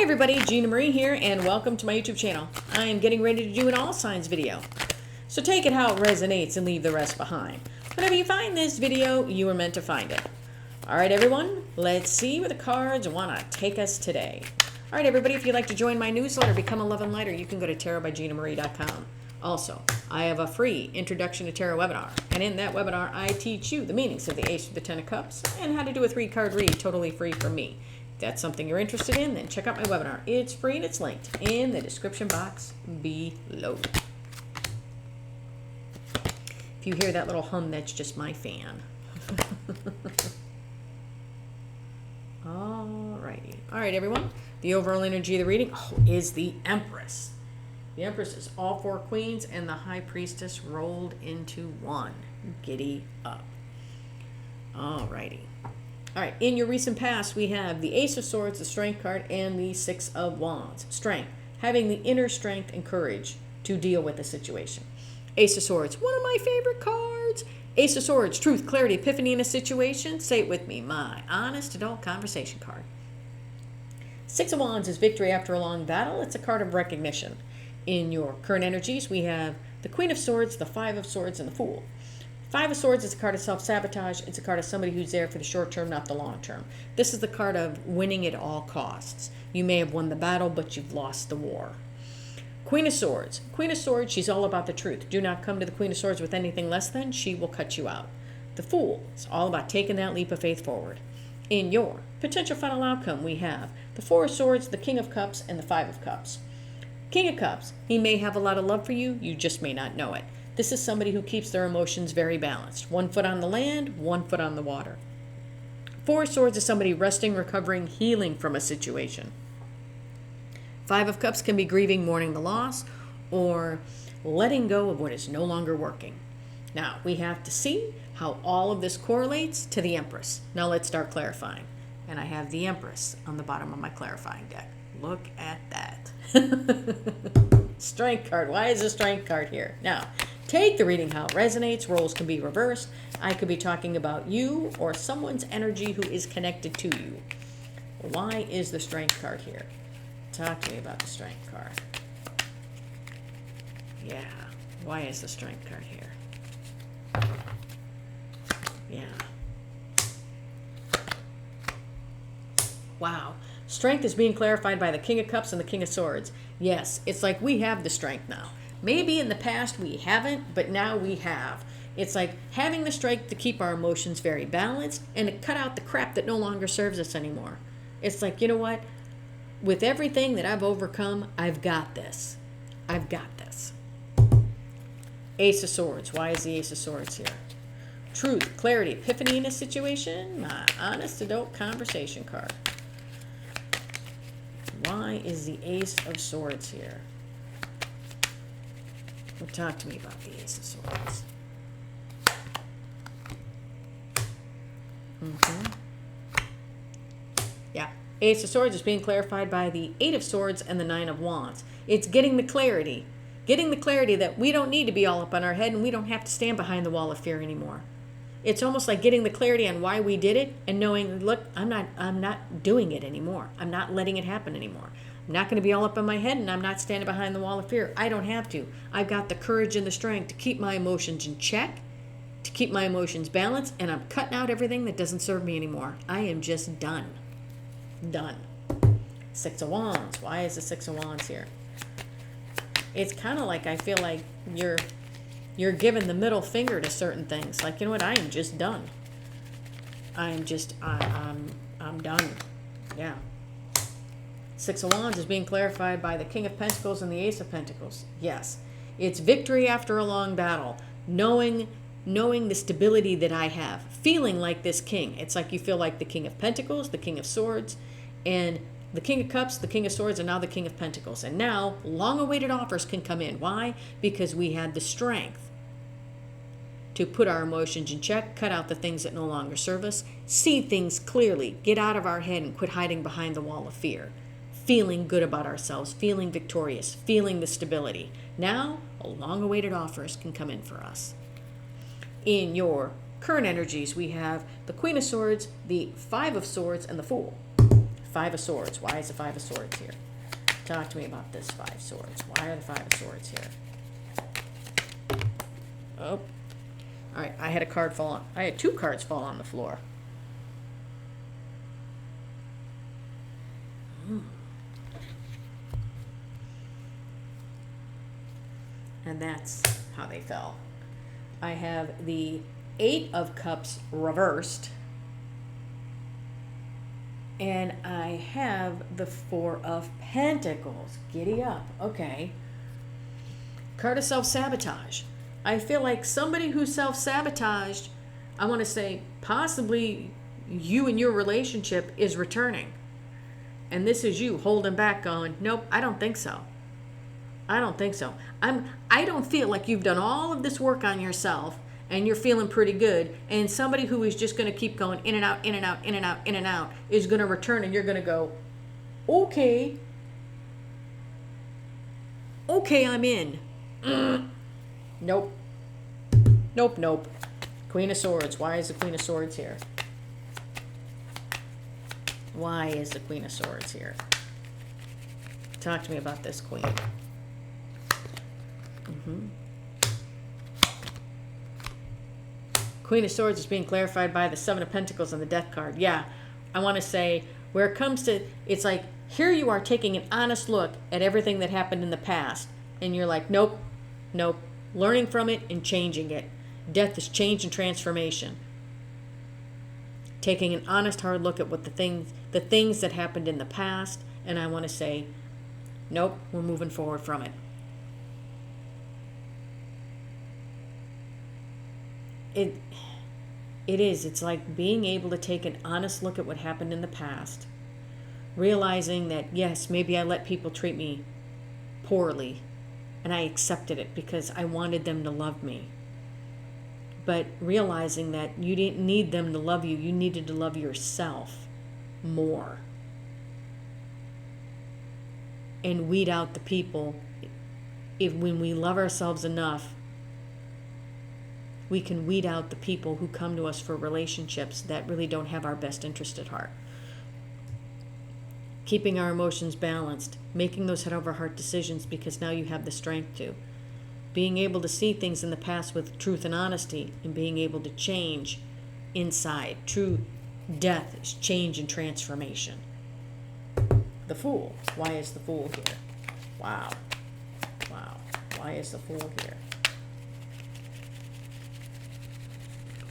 everybody, Gina Marie here, and welcome to my YouTube channel. I am getting ready to do an all signs video. So take it how it resonates and leave the rest behind. Whenever you find this video, you were meant to find it. Alright everyone, let's see where the cards want to take us today. Alright everybody, if you'd like to join my newsletter, become a Love and Lighter, you can go to tarotbyginamarie.com. Also, I have a free Introduction to Tarot webinar, and in that webinar I teach you the meanings of the Ace of the Ten of Cups and how to do a 3-card read totally free from me. If that's something you're interested in, then check out my webinar. It's free and it's linked in the description box below. If you hear that little hum, that's just my fan. Alrighty. Alright everyone, the overall energy of the reading is the Empress. The Empress is all 4 queens and the High Priestess rolled into one. Giddy up. Alrighty. Alright, in your recent past, we have the Ace of Swords, the Strength card, and the Six of Wands. Strength, having the inner strength and courage to deal with the situation. Ace of Swords, one of my favorite cards. Ace of Swords, truth, clarity, epiphany in a situation. Say it with me, my honest adult conversation card. Six of Wands is victory after a long battle. It's a card of recognition. In your current energies, we have the Queen of Swords, the Five of Swords, and the Fool. Five of Swords is a card of self-sabotage. It's a card of somebody who's there for the short term, not the long term. This is the card of winning at all costs. You may have won the battle, but you've lost the war. Queen of Swords. Queen of Swords, she's all about the truth. Do not come to the Queen of Swords with anything less than. She will cut you out. The Fool is all about taking that leap of faith forward. In your potential final outcome, we have the Four of Swords, the King of Cups, and the Five of Cups. King of Cups, he may have a lot of love for you. You just may not know it. This is somebody who keeps their emotions very balanced. 1 foot on the land, 1 foot on the water. Four of Swords is somebody resting, recovering, healing from a situation. Five of Cups can be grieving, mourning the loss, or letting go of what is no longer working. Now, we have to see how all of this correlates to the Empress. Now let's start clarifying. And I have the Empress on the bottom of my clarifying deck. Look at that. Strength card. Why is the Strength card here? Now, take the reading how it resonates. Roles can be reversed. I could be talking about you or someone's energy who is connected to you. Why is the Strength card here? Talk to me about the Strength card. Yeah. Why is the Strength card here? Yeah. Wow. Strength is being clarified by the King of Cups and the King of Swords. Yes, it's like we have the strength now. Maybe in the past we haven't, but now we have. It's like having the strength to keep our emotions very balanced and to cut out the crap that no longer serves us anymore. It's like, you know what? With everything that I've overcome, I've got this. I've got this. Ace of Swords. Why is the Ace of Swords here? Truth, clarity, epiphany in a situation. My honest adult conversation card. Why is the Ace of Swords here? Well, talk to me about the Ace of Swords. Yeah. Ace of Swords is being clarified by the Eight of Swords and the Nine of Wands. It's getting the clarity. Getting the clarity that we don't need to be all up on our head and we don't have to stand behind the wall of fear anymore. It's almost like getting the clarity on why we did it and knowing, look, I'm not doing it anymore. I'm not letting it happen anymore. I'm not going to be all up on my head and I'm not standing behind the wall of fear. I don't have to. I've got the courage and the strength to keep my emotions in check, to keep my emotions balanced, and I'm cutting out everything that doesn't serve me anymore. I am just done. Done. Six of Wands. Why is the Six of Wands here? It's kind of like I feel like you're giving the middle finger to certain things. Like, you know what? I am just done. I'm done. Yeah. Six of Wands is being clarified by the King of Pentacles and the Ace of Pentacles. Yes. It's victory after a long battle. Knowing the stability that I have. Feeling like this king. It's like you feel like the King of Pentacles, the King of Swords, and the King of Cups, the King of Swords, and now the King of Pentacles. And now, long-awaited offers can come in. Why? Because we had the strength to put our emotions in check, cut out the things that no longer serve us, see things clearly, get out of our head and quit hiding behind the wall of fear. Feeling good about ourselves, feeling victorious, feeling the stability. Now, long-awaited offers can come in for us. In your current energies, we have the Queen of Swords, the Five of Swords, and the Fool. Five of Swords. Why is the Five of Swords here? Talk to me about this Five of Swords. Why are the Five of Swords here? Oh. All right, I had a card fall on. I had two cards fall on the floor. And that's how they fell. I have the Eight of Cups reversed. And I have the Four of Pentacles. Giddy up. Okay. Card of self-sabotage. I feel like somebody who self-sabotaged, I want to say possibly you and your relationship is returning. And this is you holding back going, nope, I don't think so. I don't think so. I don't feel like you've done all of this work on yourself and you're feeling pretty good. And somebody who is just going to keep going in and out, in and out, in and out, in and out is going to return and you're going to go, okay. Okay, I'm in. Nope. Nope, nope. Queen of Swords. Why is the Queen of Swords here? Why is the Queen of Swords here? Talk to me about this Queen. Queen of Swords is being clarified by the Seven of Pentacles on the Death card. Yeah, I want to say where it comes to, it's like here you are taking an honest look at everything that happened in the past. And you're like, nope, nope. Learning from it and changing it. Death is change and transformation. Taking an honest, hard look at what the things that happened in the past. And I want to say, nope, we're moving forward from it. It is. It's like being able to take an honest look at what happened in the past. Realizing that, yes, maybe I let people treat me poorly. And I accepted it because I wanted them to love me. But realizing that you didn't need them to love you. You needed to love yourself more. And weed out the people. When we love ourselves enough, we can weed out the people who come to us for relationships that really don't have our best interest at heart. Keeping our emotions balanced, making those head over heart decisions because now you have the strength to. Being able to see things in the past with truth and honesty and being able to change inside. True death is change and transformation. The Fool. Why is the Fool here? Wow. Wow. Why is the Fool here?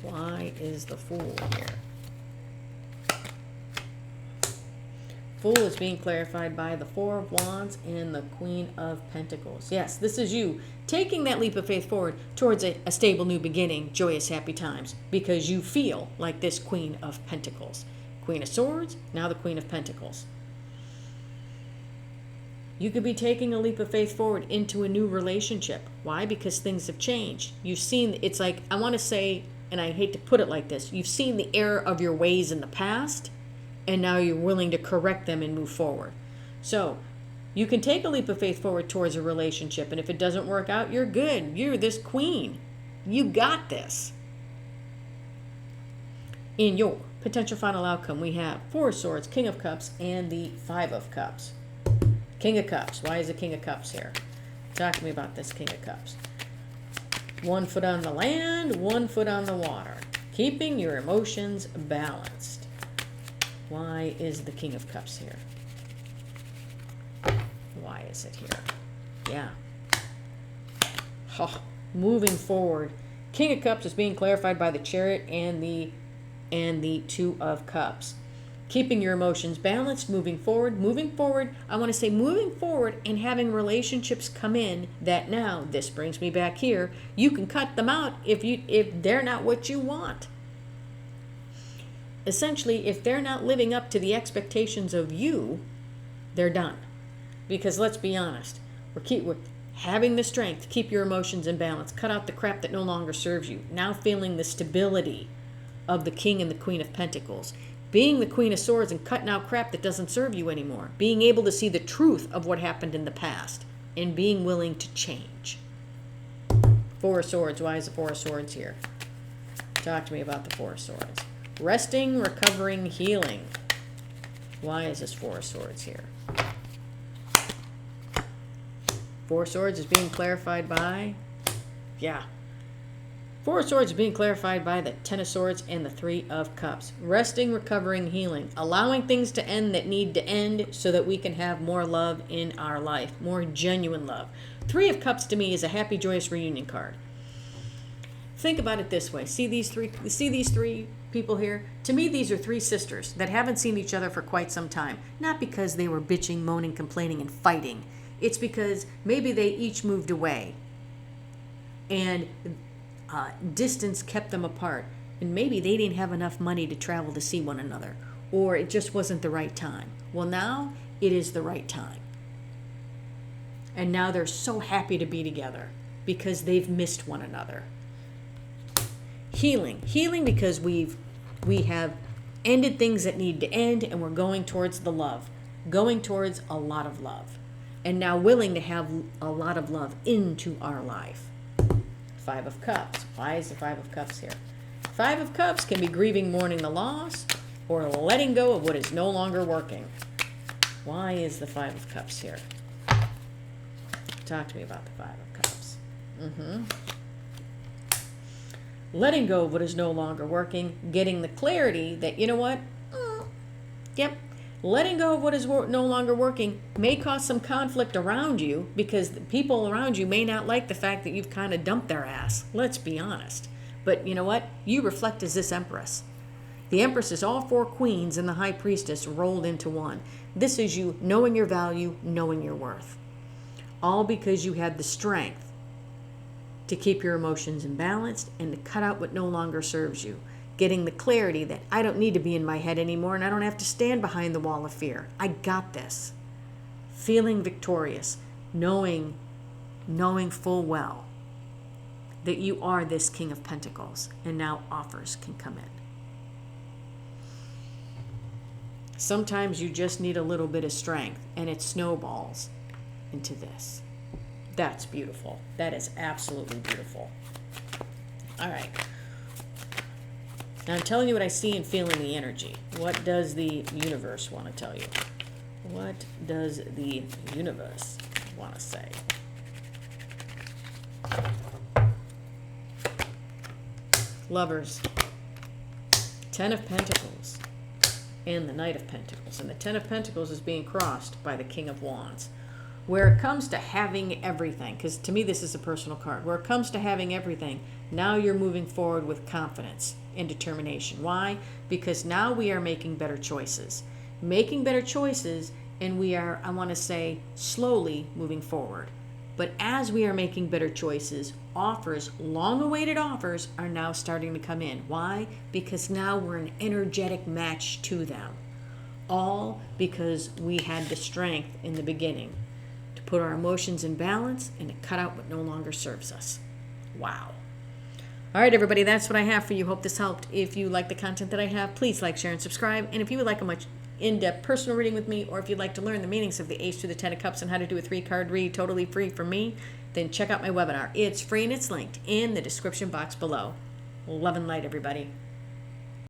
Why is the Fool here? Fool is being clarified by the Four of Wands and the Queen of Pentacles. Yes, this is you taking that leap of faith forward towards a stable new beginning, joyous, happy times, because you feel like this Queen of Pentacles. Queen of Swords, now the Queen of Pentacles. You could be taking a leap of faith forward into a new relationship. Why? Because things have changed. You've seen, it's like, I want to say, and I hate to put it like this, you've seen the error of your ways in the past, and now you're willing to correct them and move forward. So you can take a leap of faith forward towards a relationship, and if it doesn't work out, you're good. You're this queen. You got this. In your potential final outcome, we have Four of Swords, King of Cups, and the Five of Cups. King of Cups. Why is the King of Cups here? Talk to me about this King of Cups. 1 foot on the land, 1 foot on the water. Keeping your emotions balanced. Why is the King of Cups here? Why is it here? Yeah. Oh, moving forward. King of Cups is being clarified by the Chariot and the Two of Cups. Keeping your emotions balanced, moving forward. Moving forward, I want to say moving forward and having relationships come in that now, this brings me back here, you can cut them out if they're not what you want. Essentially, if they're not living up to the expectations of you, they're done. Because let's be honest, we're having the strength to keep your emotions in balance. Cut out the crap that no longer serves you. Now feeling the stability of the King and the Queen of Pentacles. Being the Queen of Swords and cutting out crap that doesn't serve you anymore. Being able to see the truth of what happened in the past. And being willing to change. Four of Swords. Why is the Four of Swords here? Talk to me about the Four of Swords. Resting, recovering, healing. Why is this Four of Swords here? Four of Swords is being clarified by, Four of Swords is being clarified by the Ten of Swords and the Three of Cups. Resting, recovering, healing. Allowing things to end that need to end so that we can have more love in our life. More genuine love. Three of Cups to me is a happy, joyous reunion card. Think about it this way. See these three people here? To me, these are three sisters that haven't seen each other for quite some time. Not because they were bitching, moaning, complaining, and fighting. It's because maybe they each moved away. And distance kept them apart, and maybe they didn't have enough money to travel to see one another, or it just wasn't the right time. Well, now it is the right time, and now they're so happy to be together because they've missed one another. Healing because we have ended things that need to end, and we're going towards the love, going towards a lot of love, and now willing to have a lot of love into our life. Five of Cups. Why is the Five of Cups here? Five of Cups can be grieving, mourning the loss, or letting go of what is no longer working. Why is the Five of Cups here? Talk to me about the Five of Cups. Letting go of what is no longer working, getting the clarity that, you know what? Letting go of what is no longer working may cause some conflict around you because the people around you may not like the fact that you've kind of dumped their ass. Let's be honest. But you know what? You reflect as this Empress. The Empress is all four queens and the High Priestess rolled into one. This is you knowing your value, knowing your worth. All because you had the strength to keep your emotions in balance and to cut out what no longer serves you. Getting the clarity that I don't need to be in my head anymore and I don't have to stand behind the wall of fear. I got this. Feeling victorious, knowing full well that you are this King of Pentacles and now offers can come in. Sometimes you just need a little bit of strength and it snowballs into this. That's beautiful. That is absolutely beautiful. All right. Now I'm telling you what I see and feel in the energy. What does the universe want to tell you? What does the universe want to say? Lovers. Ten of Pentacles. And the Knight of Pentacles. And the Ten of Pentacles is being crossed by the King of Wands. Where it comes to having everything, because to me this is a personal card, where it comes to having everything, now you're moving forward with confidence and determination. Why? Because now we are making better choices. Making better choices, and we are, I want to say, slowly moving forward. But as we are making better choices, offers, long-awaited offers, are now starting to come in. Why? Because now we're an energetic match to them. All because we had the strength in the beginning to put our emotions in balance and to cut out what no longer serves us. Wow. All right, everybody, that's what I have for you. Hope this helped. If you like the content that I have, please like, share, and subscribe. And if you would like a much in-depth personal reading with me, or if you'd like to learn the meanings of the Ace to the Ten of Cups and how to do a 3-card read totally free from me, then check out my webinar. It's free and it's linked in the description box below. Love and light, everybody.